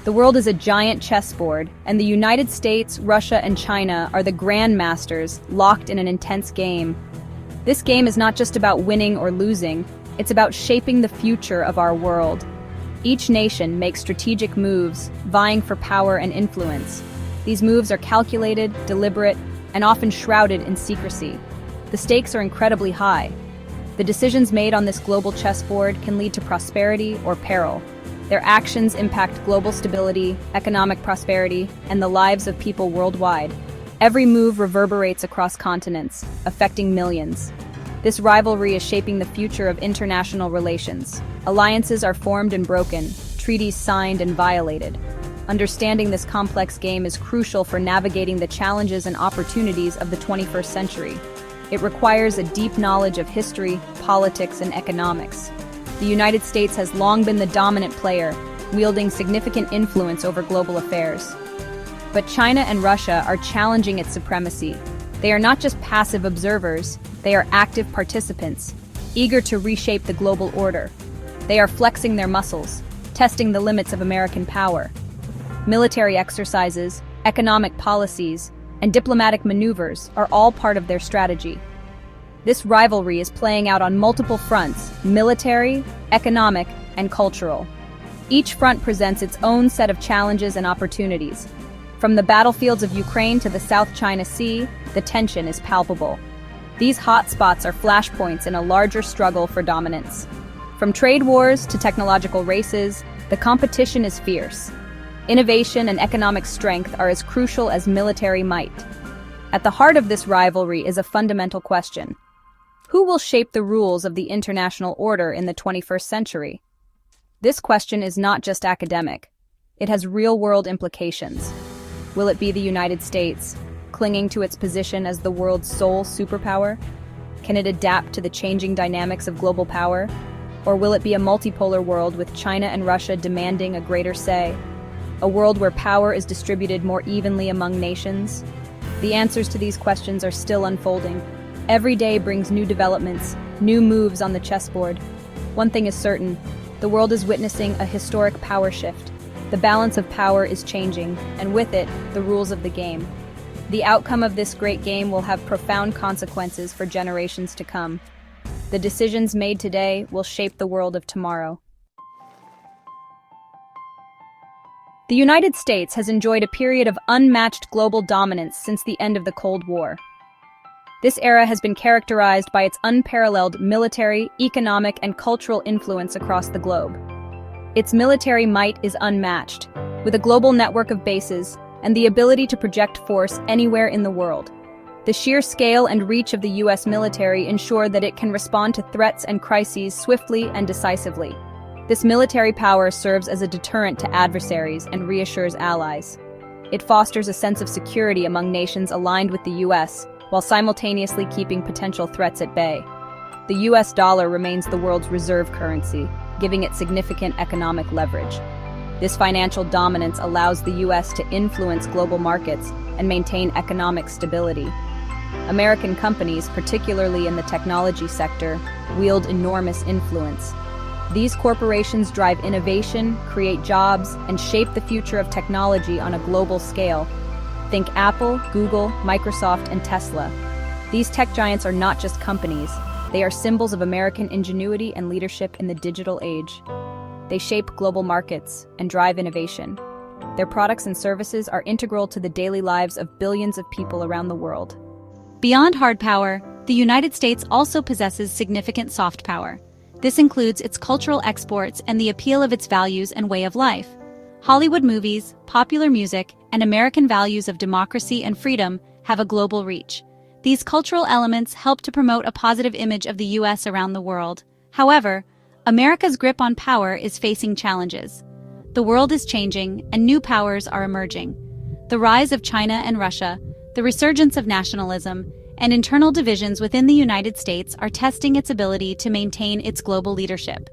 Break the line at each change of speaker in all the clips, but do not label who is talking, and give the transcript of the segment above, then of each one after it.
The world is a giant chessboard, and the United States, Russia, and China are the grandmasters locked in an intense game. This game is not just about winning or losing, it's about shaping the future of our world. Each nation makes strategic moves, vying for power and influence. These moves are calculated, deliberate, and often shrouded in secrecy. The stakes are incredibly high. The decisions made on this global chessboard can lead to prosperity or peril. Their actions impact global stability, economic prosperity, and the lives of people worldwide. Every move reverberates across continents, affecting millions. This rivalry is shaping the future of international relations. Alliances are formed and broken, treaties signed and violated. Understanding this complex game is crucial for navigating the challenges and opportunities of the 21st century. It requires a deep knowledge of history, politics, and economics. The United States has long been the dominant player, wielding significant influence over global affairs. But China and Russia are challenging its supremacy. They are not just passive observers, they are active participants, eager to reshape the global order. They are flexing their muscles, testing the limits of American power. Military exercises, economic policies, and diplomatic maneuvers are all part of their strategy. This rivalry is playing out on multiple fronts: military, economic, and cultural. Each front presents its own set of challenges and opportunities. From the battlefields of Ukraine to the South China Sea, the tension is palpable. These hotspots are flashpoints in a larger struggle for dominance. From trade wars to technological races, the competition is fierce. Innovation and economic strength are as crucial as military might. At the heart of this rivalry is a fundamental question. Who will shape the rules of the international order in the 21st century? This question is not just academic. It has real-world implications. Will it be the United States, clinging to its position as the world's sole superpower? Can it adapt to the changing dynamics of global power? Or will it be a multipolar world with China and Russia demanding a greater say? A world where power is distributed more evenly among nations? The answers to these questions are still unfolding. Every day brings new developments, new moves on the chessboard. One thing is certain, the world is witnessing a historic power shift. The balance of power is changing, and with it, the rules of the game. The outcome of this great game will have profound consequences for generations to come. The decisions made today will shape the world of tomorrow. The United States has enjoyed a period of unmatched global dominance since the end of the Cold War. This era has been characterized by its unparalleled military, economic, and cultural influence across the globe. Its military might is unmatched, with a global network of bases and the ability to project force anywhere in the world. The sheer scale and reach of the U.S. military ensure that it can respond to threats and crises swiftly and decisively. This military power serves as a deterrent to adversaries and reassures allies. It fosters a sense of security among nations aligned with the U.S., while simultaneously keeping potential threats at bay. The U.S. dollar remains the world's reserve currency, giving it significant economic leverage. This financial dominance allows the U.S. to influence global markets and maintain economic stability. American companies, particularly in the technology sector, wield enormous influence. These corporations drive innovation, create jobs, and shape the future of technology on a global scale. Think Apple, Google, Microsoft, and Tesla. These tech giants are not just companies. They are symbols of American ingenuity and leadership in the digital age. They shape global markets and drive innovation. Their products and services are integral to the daily lives of billions of people around the world.
Beyond hard power, the United States also possesses significant soft power. This includes its cultural exports and the appeal of its values and way of life. Hollywood movies, popular music, and American values of democracy and freedom have a global reach. These cultural elements help to promote a positive image of the U.S. around the world. However, America's grip on power is facing challenges. The world is changing, and new powers are emerging. The rise of China and Russia, the resurgence of nationalism, and internal divisions within the United States are testing its ability to maintain its global leadership.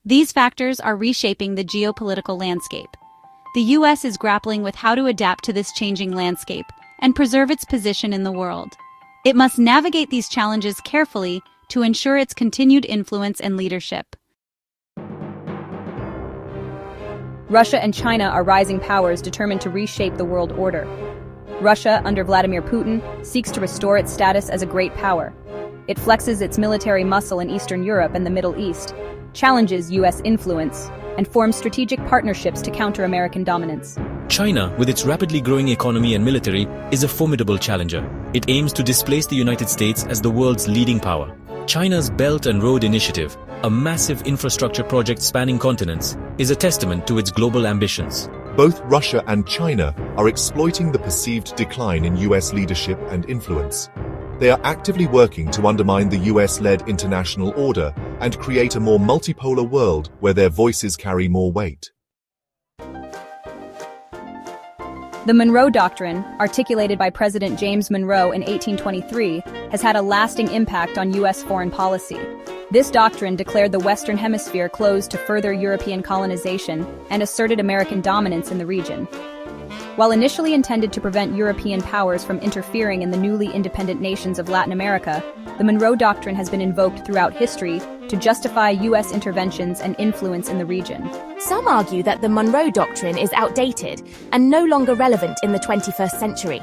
These factors are reshaping the geopolitical landscape. The U.S. is grappling with how to adapt to this changing landscape and preserve its position in the world. It must navigate these challenges carefully to ensure its continued influence and leadership.
Russia and China are rising powers determined to reshape the world order. Russia, under Vladimir Putin, seeks to restore its status as a great power. It flexes its military muscle in Eastern Europe and the Middle East, challenges U.S. influence, and forms strategic partnerships to counter American dominance.
China, with its rapidly growing economy and military, is a formidable challenger. It aims to displace the United States as the world's leading power. China's Belt and Road Initiative, a massive infrastructure project spanning continents, is a testament to its global ambitions.
Both Russia and China are exploiting the perceived decline in U.S. leadership and influence. They are actively working to undermine the US-led international order and create a more multipolar world where their voices carry more weight.
The Monroe Doctrine, articulated by President James Monroe in 1823, has had a lasting impact on U.S. foreign policy. This doctrine declared the Western Hemisphere closed to further European colonization and asserted American dominance in the region. While initially intended to prevent European powers from interfering in the newly independent nations of Latin America, the Monroe Doctrine has been invoked throughout history to justify U.S. interventions and influence in the region.
Some argue that the Monroe Doctrine is outdated and no longer relevant in the 21st century.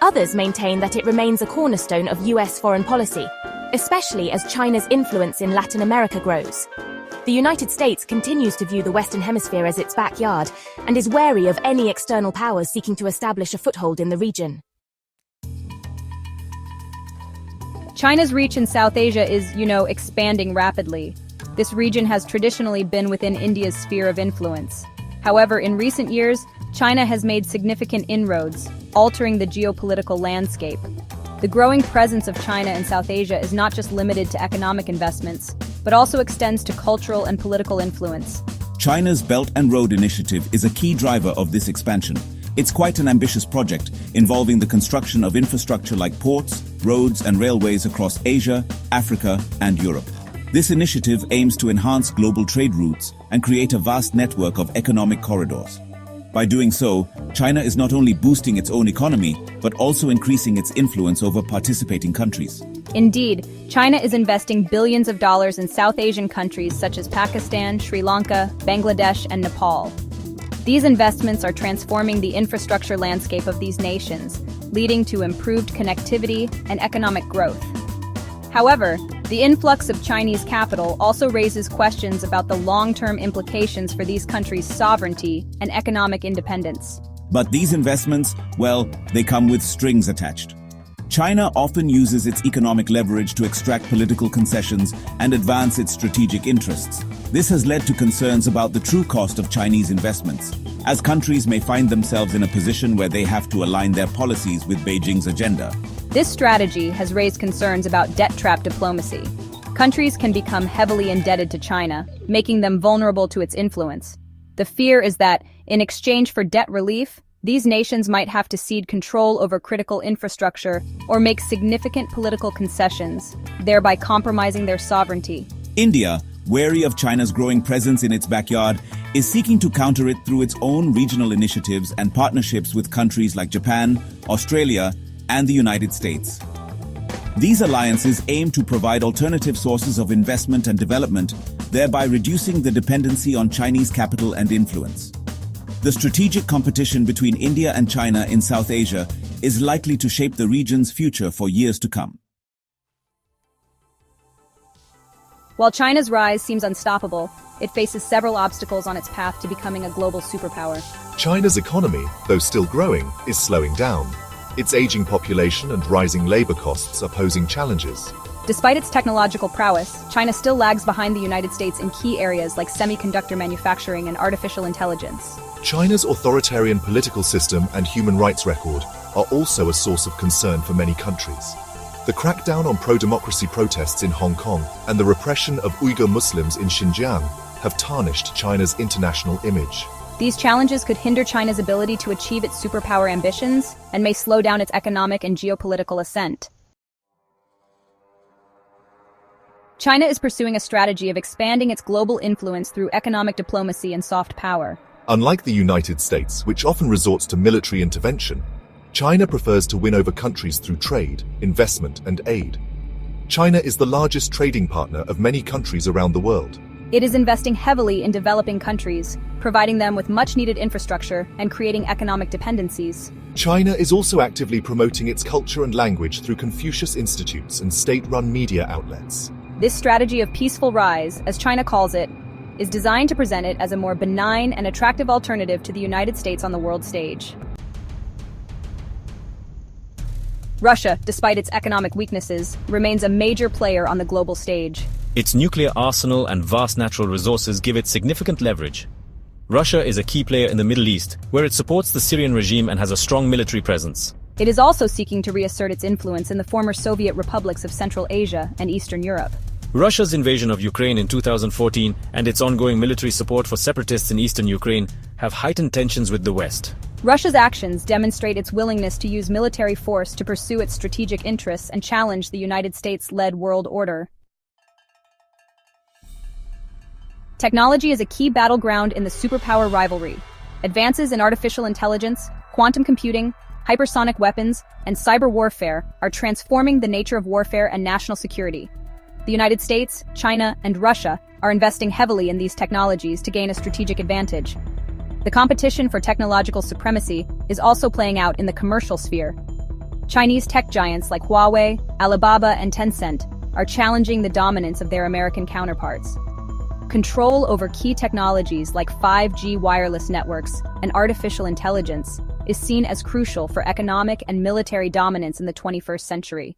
Others maintain that it remains a cornerstone of U.S. foreign policy, especially as China's influence in Latin America grows. The United States continues to view the Western Hemisphere as its backyard and is wary of any external powers seeking to establish a foothold in the region.
China's reach in South Asia is, expanding rapidly. This region has traditionally been within India's sphere of influence. However, in recent years, China has made significant inroads, altering the geopolitical landscape. The growing presence of China in South Asia is not just limited to economic investments, but also extends to cultural and political influence.
China's Belt and Road Initiative is a key driver of this expansion. It's quite an ambitious project involving the construction of infrastructure like ports, roads, and railways across Asia, Africa, and Europe. This initiative aims to enhance global trade routes and create a vast network of economic corridors. By doing so, China is not only boosting its own economy, but also increasing its influence over participating countries.
Indeed, China is investing billions of dollars in South Asian countries such as Pakistan, Sri Lanka, Bangladesh, and Nepal. These investments are transforming the infrastructure landscape of these nations, leading to improved connectivity and economic growth. However, the influx of Chinese capital also raises questions about the long-term implications for these countries' sovereignty and economic independence.
But these investments, they come with strings attached. China often uses its economic leverage to extract political concessions and advance its strategic interests. This has led to concerns about the true cost of Chinese investments, as countries may find themselves in a position where they have to align their policies with Beijing's agenda.
This strategy has raised concerns about debt trap diplomacy. Countries can become heavily indebted to China, making them vulnerable to its influence. The fear is that, in exchange for debt relief, these nations might have to cede control over critical infrastructure or make significant political concessions, thereby compromising their sovereignty.
India, wary of China's growing presence in its backyard, is seeking to counter it through its own regional initiatives and partnerships with countries like Japan, Australia, and the United States. These alliances aim to provide alternative sources of investment and development, thereby reducing the dependency on Chinese capital and influence. The strategic competition between India and China in South Asia is likely to shape the region's future for years to come.
While China's rise seems unstoppable, it faces several obstacles on its path to becoming a global superpower.
China's economy, though still growing, is slowing down. Its aging population and rising labor costs are posing challenges.
Despite its technological prowess, China still lags behind the United States in key areas like semiconductor manufacturing and artificial intelligence.
China's authoritarian political system and human rights record are also a source of concern for many countries. The crackdown on pro-democracy protests in Hong Kong and the repression of Uyghur Muslims in Xinjiang have tarnished China's international image.
These challenges could hinder China's ability to achieve its superpower ambitions and may slow down its economic and geopolitical ascent. China is pursuing a strategy of expanding its global influence through economic diplomacy and soft power.
Unlike the United States, which often resorts to military intervention, China prefers to win over countries through trade, investment, and aid. China is the largest trading partner of many countries around the world.
It is investing heavily in developing countries, providing them with much-needed infrastructure and creating economic dependencies.
China is also actively promoting its culture and language through Confucius institutes and state-run media outlets.
This strategy of peaceful rise, as China calls it, is designed to present it as a more benign and attractive alternative to the United States on the world stage. Russia, despite its economic weaknesses, remains a major player on the global stage.
Its nuclear arsenal and vast natural resources give it significant leverage. Russia is a key player in the Middle East, where it supports the Syrian regime and has a strong military presence.
It is also seeking to reassert its influence in the former Soviet republics of Central Asia and Eastern Europe.
Russia's invasion of Ukraine in 2014 and its ongoing military support for separatists in eastern Ukraine have heightened tensions with the West.
Russia's actions demonstrate its willingness to use military force to pursue its strategic interests and challenge the United States-led world order. Technology is a key battleground in the superpower rivalry. Advances in artificial intelligence, quantum computing, hypersonic weapons, and cyber warfare are transforming the nature of warfare and national security. The United States, China, and Russia are investing heavily in these technologies to gain a strategic advantage. The competition for technological supremacy is also playing out in the commercial sphere. Chinese tech giants like Huawei, Alibaba, and Tencent are challenging the dominance of their American counterparts. Control over key technologies like 5G wireless networks and artificial intelligence is seen as crucial for economic and military dominance in the 21st century.